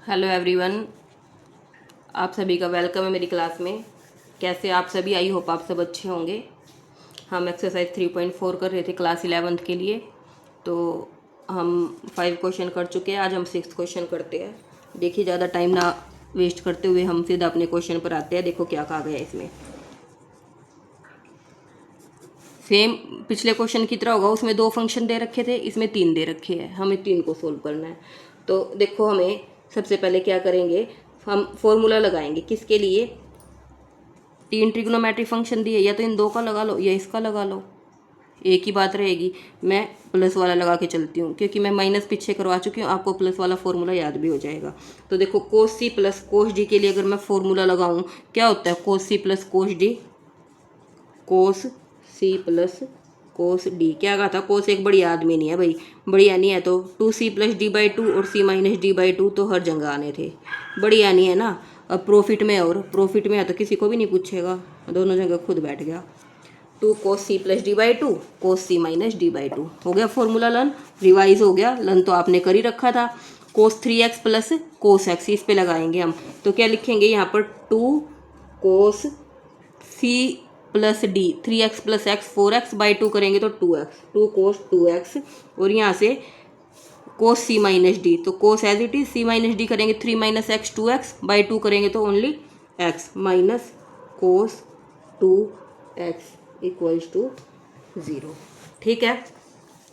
Hello everyone, आप सभी का वेलकम है मेरी क्लास में। कैसे आप सभी? आई होप आप सब अच्छे होंगे। हम एक्सरसाइज 3.4 कर रहे थे क्लास 11th के लिए, तो हम 5 क्वेश्चन कर चुके हैं। आज हम 6th क्वेश्चन करते हैं। देखिए, ज़्यादा टाइम ना वेस्ट करते हुए हम सीधा अपने क्वेश्चन पर आते हैं। देखो क्या कहा गया है इसमें। सेम पिछले क्वेश्चन की तरह होगा, उसमें 2 फंक्शन दे रखे थे, इसमें 3 दे रखे हैं। हमें 3 को सोल्व करना है। तो देखो, हमें सबसे पहले क्या करेंगे, हम फॉर्मूला लगाएंगे। किसके लिए? 3 ट्रिग्नोमेट्रिक फंक्शन दिए, या तो इन 2 का लगा लो या इसका लगा लो, एक ही बात रहेगी। मैं प्लस वाला लगा के चलती हूँ क्योंकि मैं माइनस पीछे करवा चुकी हूँ, आपको प्लस वाला फॉर्मूला याद भी हो जाएगा। तो देखो, कोस सी प्लस कोस डी के लिए अगर मैं फॉर्मूला लगाऊँ, क्या होता है? कोस सी प्लस कोस डी, कोस सी प्लस कोस डी। क्या कहा था? कोस एक बढ़िया आदमी नहीं है भाई, बढ़िया नहीं है तो 2c प्लस डी बाई 2 और c माइनस डी बाई 2 तो हर जगह आने थे, बढ़िया नहीं है ना। अब प्रॉफिट में, और प्रॉफिट में है तो किसी को भी नहीं पूछेगा, दोनों जगह खुद बैठ गया। 2 cos C plus D by 2 cos C minus D by 2 हो गया फॉर्मूला लर्न, रिवाइज हो गया। लर्न तो आपने कर ही रखा था। कोस 3x प्लस कोस एक्स, इस पे लगाएंगे हम। तो क्या लिखेंगे यहाँ पर? 2 cos C plus D, 3x plus x 4x by 2 करेंगे तो 2x, 2 कोस 2x। और यहाँ से कोस सी माइनस डी, तो cos as it is, C minus D करेंगे 3 माइनस एक्स 2x बाई 2 करेंगे तो only x minus cos 2x equals to 0। ठीक है,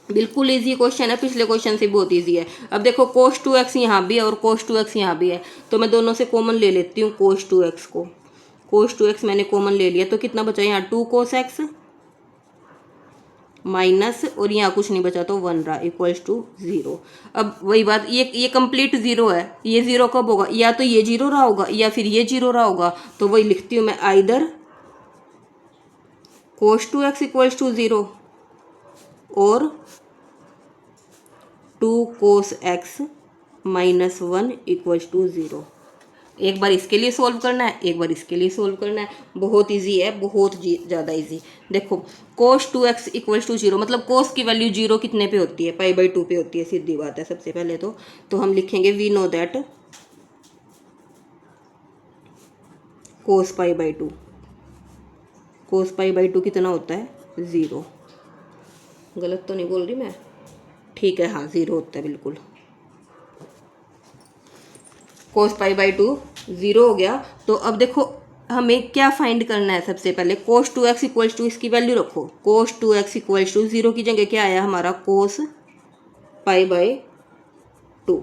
बिल्कुल इजी क्वेश्चन है, पिछले क्वेश्चन से बहुत इजी है। अब देखो, कोस 2x यहाँ भी है और कोस 2x यहाँ भी है, तो मैं दोनों से कॉमन ले लेती हूँ कोस 2x को। कोस 2x मैंने कॉमन ले लिया तो कितना बचा यहाँ? 2 कोस एक्स माइनस, और यहाँ कुछ नहीं बचा तो 1 रहा, इक्वल्स टू 0। अब वही बात, ये कंप्लीट 0 है। ये 0 कब होगा? या तो ये 0 रहा होगा या फिर ये 0 रहा होगा। तो वही लिखती हूँ मैं, either cos 2x equals to 0 और 2 cos x minus 1 equals to 0। एक बार इसके लिए सोल्व करना है, एक बार इसके लिए सोल्व करना है। बहुत इजी है, बहुत ज़्यादा इजी। देखो, कोस 2x इक्वल्स टू 0, मतलब कोस की वैल्यू 0 कितने पे होती है? पाई बाई 2 पे होती है, सीधी बात है। सबसे पहले तो हम लिखेंगे, we know that cos pi by 2, cos pi by 2 कितना होता है? 0। गलत तो नहीं बोल रही मैं? ठीक है, हाँ 0 होता है बिल्कुल। कोस पाई बाई 2 0 हो गया। तो अब देखो, हमें क्या फाइंड करना है? सबसे पहले कोस 2x इक्वल्स टू, इसकी वैल्यू रखो। कोस 2x इक्वल्स टू 0 की जगह क्या आया हमारा? कोस पाई बाई 2।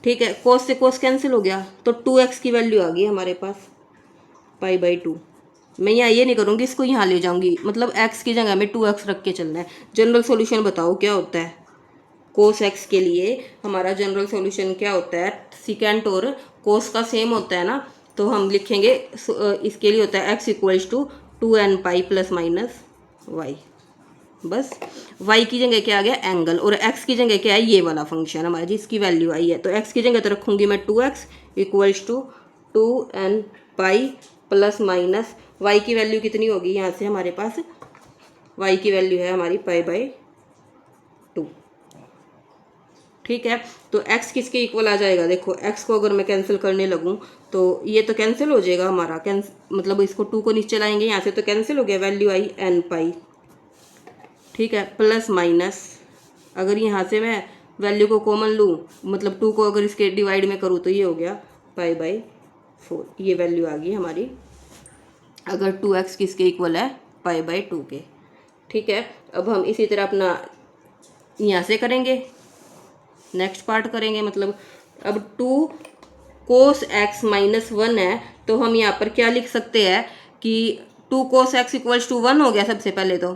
ठीक है, कोस से कोस कैंसिल हो गया तो 2x की वैल्यू आ गई हमारे पास, पाई बाई 2। मैं यहाँ ये नहीं करूँगी, इसको यहाँ ले जाऊँगी, मतलब x की जगह में 2x रख के चलना है। जनरल सॉल्यूशन बताओ क्या होता है? कोस एक्स के लिए हमारा जनरल सॉल्यूशन क्या होता है? सिकेंट और कोस का सेम होता है ना, तो हम लिखेंगे इसके लिए होता है x equals to 2n pi plus minus y. बस y की जगह क्या आ गया? एंगल, और x की जगह क्या है? ये वाला फंक्शन हमारा जिसकी वैल्यू आई है। तो x की जगह तो रखूंगी मैं 2x equals to 2n pi plus minus y की वैल्यू कितनी होगी यहाँ से हमारे पास? y की वैल्यू है हमारी पाई बाई 2। ठीक है, तो x किसके इक्वल आ जाएगा? देखो, x को अगर मैं कैंसिल करने लगूं तो ये तो कैंसिल हो जाएगा हमारा, मतलब इसको 2 को नीचे लाएंगे यहाँ से तो कैंसिल हो गया, वैल्यू आई n पाई। ठीक है, प्लस माइनस, अगर यहाँ से मैं वैल्यू को कॉमन लूँ, मतलब 2 को अगर इसके डिवाइड में करूँ तो ये हो गया पाई बाई 4। ये वैल्यू आ गई हमारी, अगर 2x किसके इक्वल है? पाई बाई 2 के। ठीक है, अब हम इसी तरह अपना यहाँ से करेंगे, नेक्स्ट पार्ट करेंगे। मतलब अब 2 कोस एक्स माइनस 1 है, तो हम यहाँ पर क्या लिख सकते हैं कि 2 कोस एक्स इक्वल्स टू 1 हो गया सबसे पहले तो,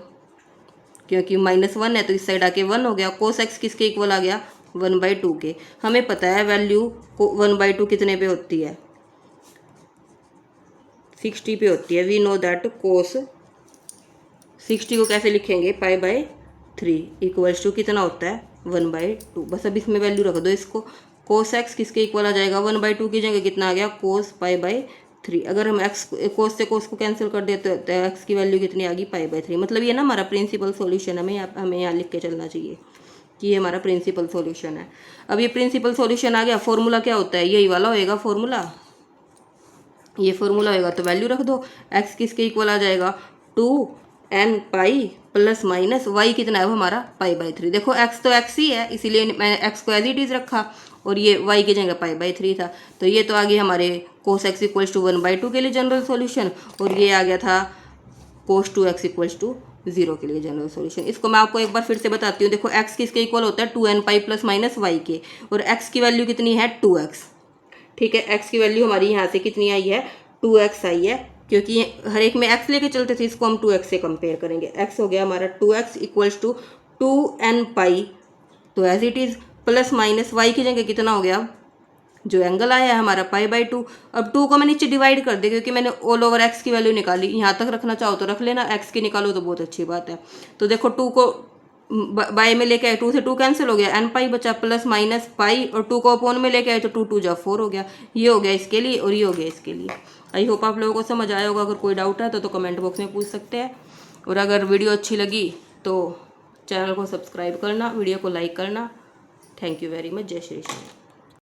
क्योंकि माइनस 1 है तो इस साइड आके 1 हो गया। कोस एक्स किसके इक्वल आ गया? 1 बाई 2 के। हमें पता है वैल्यू को 1 बाई 2 कितने पे होती है? 60 पे होती है। वी नो दैट कोस 60 को कैसे लिखेंगे? पाई बाई 3 इक्वल्स टू कितना होता है? 1 बाई 2। बस अब इसमें वैल्यू रख दो इसको। कोस एक्स किसके इक्वल आ जाएगा? 1 बाई 2 की जगह कितना आ गया? कोस पाई बाई 3। अगर हम एक्स कोस से कोस को कैंसिल कर देते तो एक्स की वैल्यू कितनी आ गई? Pi by 3। मतलब ये ना हमारा प्रिंसिपल सॉल्यूशन हमें यहाँ लिख के चलना चाहिए कि ये हमारा प्रिंसिपल सॉल्यूशन है। अब ये प्रिंसिपल सॉल्यूशन आ गया, फॉर्मूला क्या होता है, यही वाला होएगा फॉर्मूला, ये फॉर्मूला होएगा तो वैल्यू रख दो। एक्स किसके इक्वल आ जाएगा, 2n pi plus minus Y कितना है वो हमारा पाई/3। देखो एक्स तो एक्स ही है, इसीलिए मैंने एक्स को एज इट इज रखा और ये वाई की जगह पाई/3 था। तो ये तो आ गई हमारे कोस एक्स इक्वल्स टू 1/2 के लिए जनरल सॉल्यूशन, और ये आ गया था कोस 2x इक्वल्स टू 0 के लिए जनरल सॉल्यूशन। इसको मैं आपको एक बार फिर से बताती हूँ। देखो x किसके इक्वल होता है, 2n pi plus minus Y के, और x की वैल्यू कितनी है 2x। ठीक है, x की वैल्यू हमारी यहाँ से कितनी आई है 2x आई है, क्योंकि हर एक में x लेके चलते थे, इसको हम 2x से कंपेयर करेंगे। x हो गया हमारा 2x equals to 2n pi, तो as it is plus minus y की जगह कितना हो गया, जो एंगल आया है हमारा पाई/2। अब 2 को मैं नीचे डिवाइड कर दिया क्योंकि मैंने ऑल ओवर एक्स की वैल्यू निकाली, यहाँ तक रखना चाहो तो रख लेना, एक्स की निकालो तो बहुत अच्छी बात है। तो देखो 2 को बाय में लेके आए, 2 से 2 कैंसिल हो गया, n पाई बचा प्लस माइनस पाई, और 2 को अपॉन में लेके आए तो 2 2 जा 4 हो गया। ये हो गया इसके लिए और ये हो गया इसके लिए। आई होप आप लोगों को समझ आया होगा। अगर कोई डाउट है तो कमेंट बॉक्स में पूछ सकते हैं, और अगर वीडियो अच्छी लगी तो चैनल को सब्सक्राइब करना, वीडियो को लाइक करना। Thank you very much. जय श्री कृष्ण।